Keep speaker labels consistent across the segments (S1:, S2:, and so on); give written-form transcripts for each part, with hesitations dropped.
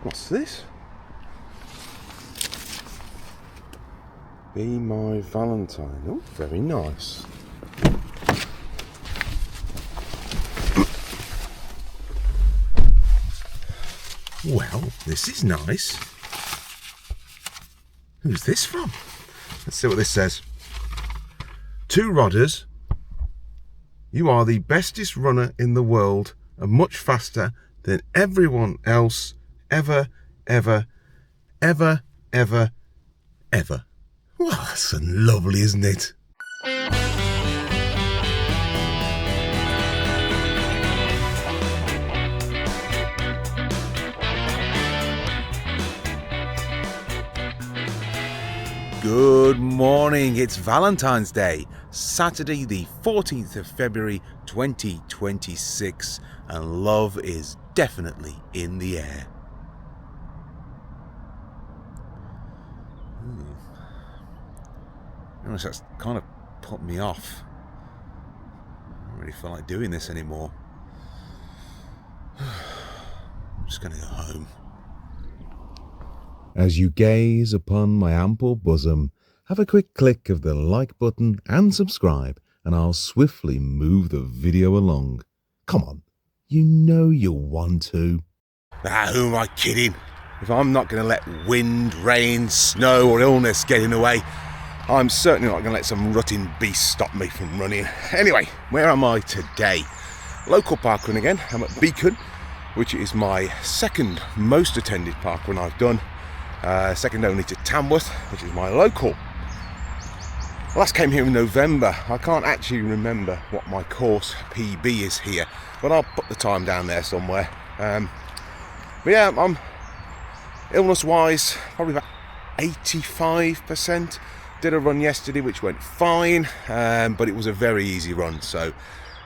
S1: What's this? Be my Valentine. Oh, very nice. Well, this is nice. Who's this from? Let's see what this says. To Rodders, you are the bestest runner in the world and much faster than everyone else ever. Well, that's lovely, isn't it? Good morning, it's Valentine's Day, Saturday the 14th of February 2026, and love is definitely in the air. That's kind of put me off. I don't really feel like doing this anymore. I'm just going to go home.
S2: As you gaze upon my ample bosom, have a quick click of the like button and subscribe, and I'll swiftly move the video along. Come on, you know you'll want to.
S1: Who am I kidding? If I'm not going to let wind, rain, snow or illness get in the way, I'm certainly not going to let some rutting beast stop me from running. Anyway, where am I today? Local parkrun again. I'm at Beacon, which is my second most attended parkrun I've done. Second only to Tamworth, which is my local. Last came here in November. I can't actually remember what my course PB is here, but I'll put the time down there somewhere. But yeah, I'm illness-wise probably about 85%. Did a run yesterday which went fine, but it was a very easy run, so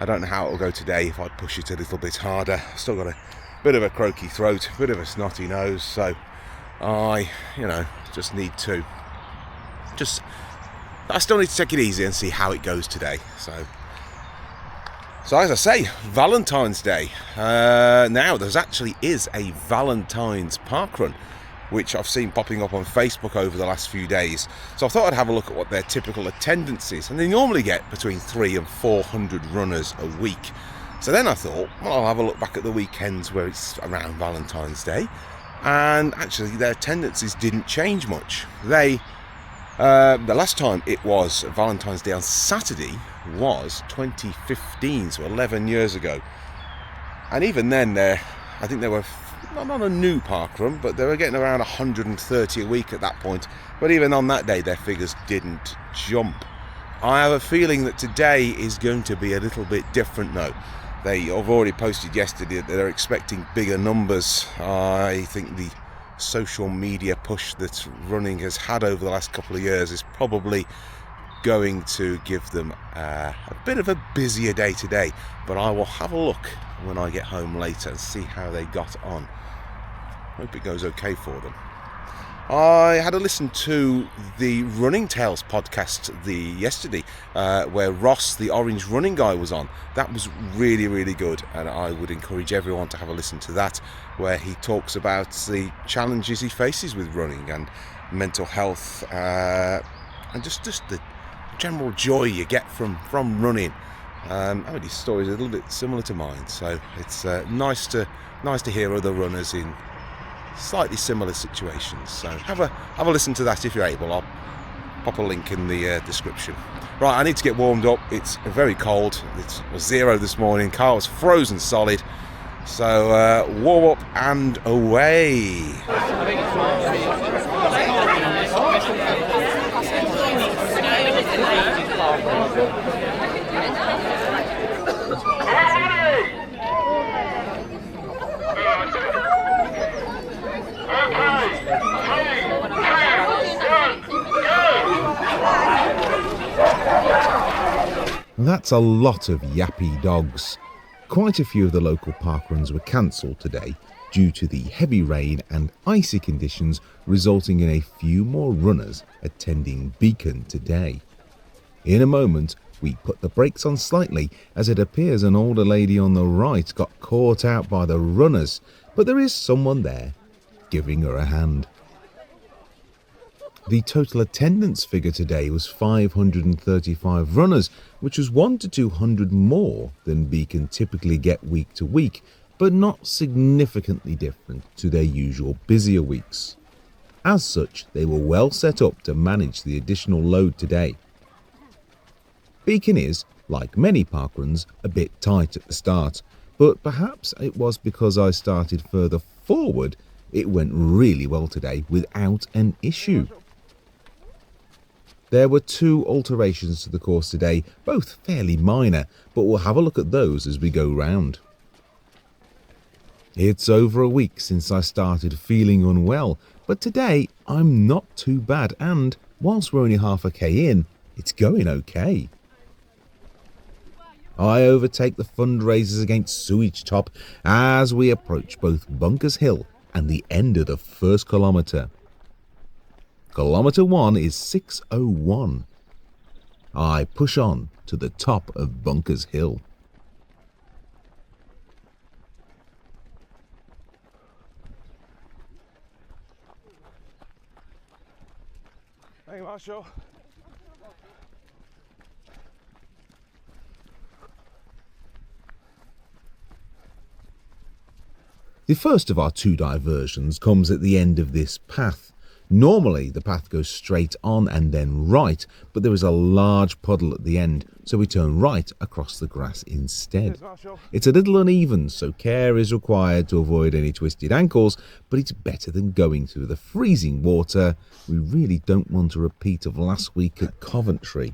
S1: I don't know how it'll go today if I push it a little bit harder. Still got a bit of a croaky throat, a bit of a snotty nose, so I just need to I still need to take it easy and see how it goes today. So as I say, Valentine's Day. Now there actually is a Valentine's parkrun, which I've seen popping up on Facebook over the last few days. So I thought I'd have a look at what their typical attendance is. And they normally get between 300 and 400 runners a week. So then I thought, well, I'll have a look back at the weekends where it's around Valentine's Day. And actually their attendances didn't change much. The last time it was Valentine's Day on Saturday was 2015, so 11 years ago. And even then, I think they were not a new parkrun, but they were getting around 130 a week at that point. But even on that day, their figures didn't jump. I have a feeling that today is going to be a little bit different though. They have already posted yesterday that they're expecting bigger numbers. I think the social media push that running has had over the last couple of years is probably going to give them a bit of a busier day today. But I will have a look when I get home later and see how they got on. Hope it goes okay for them. I had a listen to the Running Tales podcast yesterday where Ross, the orangerunningguy, was on. That was really, really good, and I would encourage everyone to have a listen to that, where he talks about the challenges he faces with running and mental health and just the general joy you get from running. His story is a little bit similar to mine, so it's nice to hear other runners in slightly similar situations. So have a listen to that if you're able. I'll pop a link in the description. Right, I need to get warmed up. It's very cold. It was 0 this morning. Car was frozen solid. So warm up and away.
S2: That's a lot of yappy dogs. Quite a few of the local parkruns were cancelled today due to the heavy rain and icy conditions, resulting in a few more runners attending Beacon today. In a moment, we put the brakes on slightly as it appears an older lady on the right got caught out by the runners, but there is someone there. giving her a hand. The total attendance figure today was 535 runners, which was 100 to 200 more than Beacon typically get week to week, but not significantly different to their usual busier weeks. As such, they were well set up to manage the additional load today. Beacon is, like many parkruns, a bit tight at the start, but perhaps it was because I started further forward, it went really well today without an issue. There were 2 alterations to the course today, both fairly minor, but we'll have a look at those as we go round. It's over a week since I started feeling unwell, but today I'm not too bad, and whilst we're only half a K in, it's going okay. I overtake the fundraisers against Sewage Top as we approach both Bunkers Hill and the end of the first kilometre. Kilometre 1 is 6:01. I push on to the top of Bunkers Hill.
S1: Thank you, Marshall.
S2: The first of our 2 diversions comes at the end of this path. Normally the path goes straight on and then right, but there is a large puddle at the end, so we turn right across the grass instead. It's a little uneven, so care is required to avoid any twisted ankles, but it's better than going through the freezing water. We really don't want a repeat of last week at Coventry.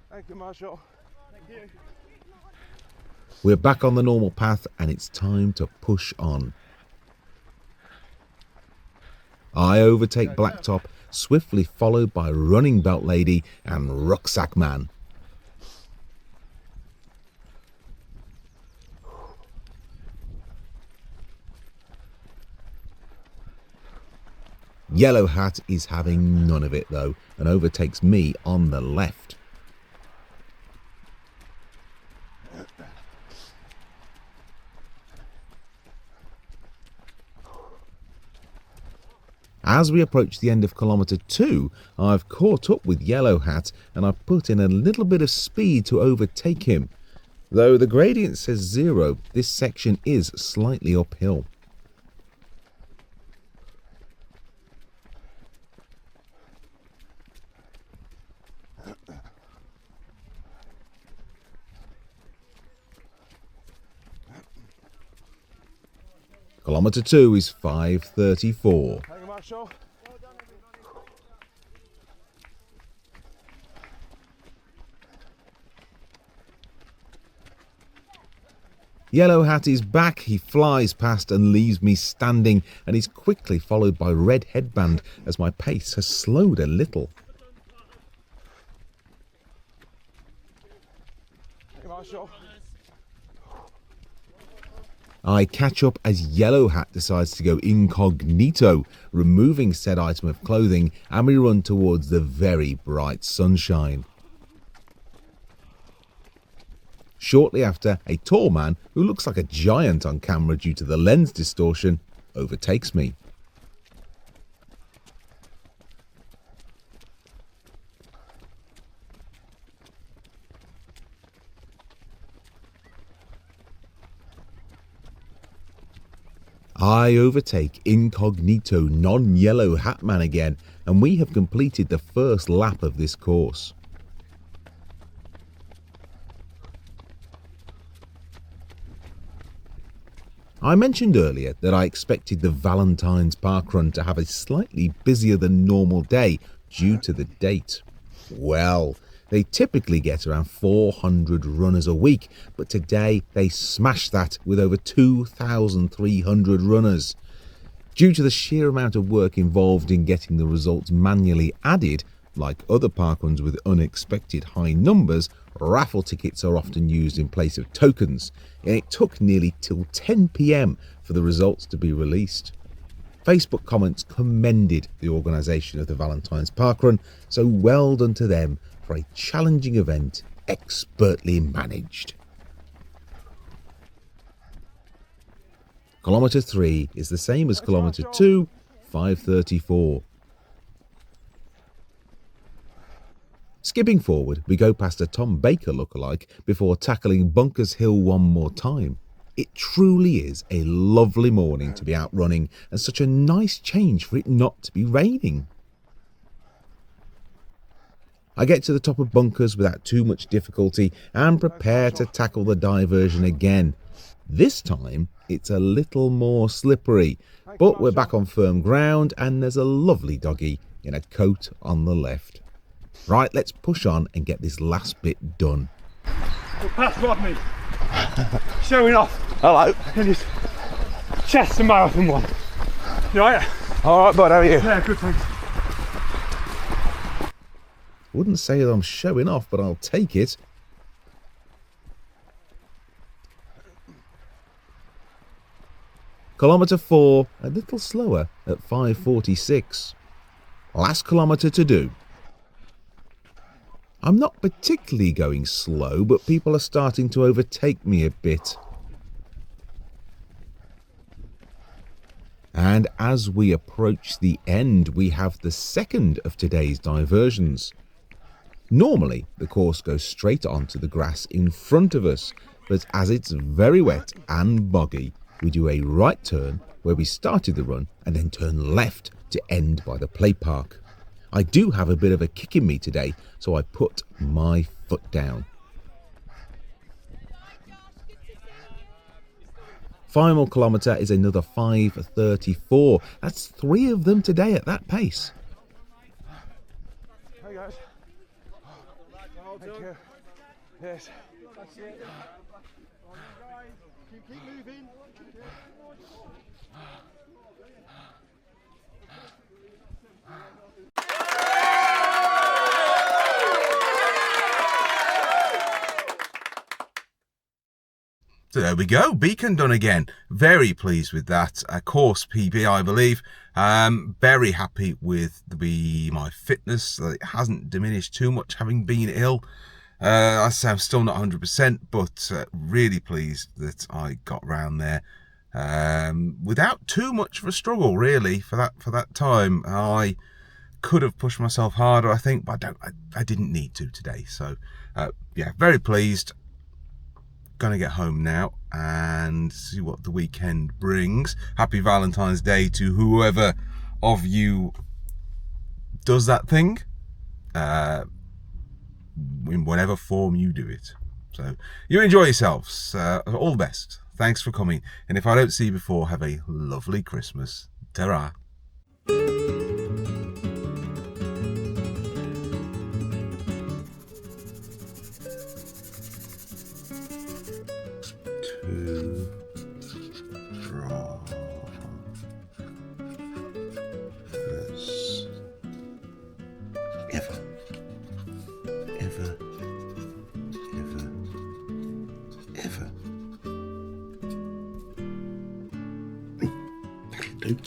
S1: Thank you, Marshall. Thank you.
S2: We're back on the normal path and it's time to push on. I overtake Blacktop, swiftly followed by Running Belt Lady and Rucksack Man. Yellow Hat is having none of it though, and overtakes me on the left. As we approach the end of kilometre 2, I've caught up with Yellow Hat and I've put in a little bit of speed to overtake him. Though the gradient says 0, this section is slightly uphill. Kilometre 2 is 5:34.
S1: Thank you, Marshall.
S2: Yellow Hat is back, he flies past and leaves me standing, and is quickly followed by Red Headband as my pace has slowed a little.
S1: Thank you, Marshall.
S2: I catch up as Yellow Hat decides to go incognito, removing said item of clothing, and we run towards the very bright sunshine. Shortly after, a tall man, who looks like a giant on camera due to the lens distortion, overtakes me. I overtake incognito non-yellow hat man again, and we have completed the first lap of this course. I mentioned earlier that I expected the Valentine's parkrun to have a slightly busier than normal day due to the date. Well, they typically get around 400 runners a week, but today they smashed that with over 2,300 runners. Due to the sheer amount of work involved in getting the results manually added, like other parkruns with unexpected high numbers, raffle tickets are often used in place of tokens, and it took nearly till 10 PM for the results to be released. Facebook comments commended the organisation of the Valentine's parkrun, so well done to them for a challenging event expertly managed. Kilometre 3 is the same as Kilometre 2, 5:34. Skipping forward, we go past a Tom Baker lookalike before tackling Bunkers Hill one more time. It truly is a lovely morning to be out running, and such a nice change for it not to be raining. I get to the top of Bunkers without too much difficulty and prepare to tackle the diversion again. This time it's a little more slippery, but we're back on firm ground and there's a lovely doggy in a coat on the left. Right, let's push on and get this last bit done.
S3: Well, Pat's got me showing off.
S1: Hello.
S3: In his chest and marathon one. You alright?
S1: Alright, bud, how are you?
S3: Yeah, good, thanks.
S2: Wouldn't say that I'm showing off, but I'll take it. Kilometre 4, a little slower at 5:46. Last kilometre to do. I'm not particularly going slow, but people are starting to overtake me a bit. And as we approach the end, we have the second of today's diversions. Normally, the course goes straight onto the grass in front of us, but as it's very wet and boggy, we do a right turn where we started the run and then turn left to end by the play park. I do have a bit of a kick in me today, so I put my foot down. Final kilometre is another 5:34. That's 3 of them today at that pace.
S3: Hey guys. Thank you. Yes. That's it. Keep moving.
S1: So there we go, beacon done again. Very pleased with that. A course PB, I believe. Very happy with my fitness. It hasn't diminished too much having been ill. I say I'm still not 100%, but really pleased that I got round there without too much of a struggle, really, for that time. I could have pushed myself harder, I think, but I didn't need to today. So yeah, very pleased. Gonna get home now and see what the weekend brings. Happy Valentine's Day to whoever of you does that thing, in whatever form you do it. So you enjoy yourselves. All the best. Thanks for coming, and if I don't see you before, have a lovely Christmas. Ta-ra. Ever. That'll do.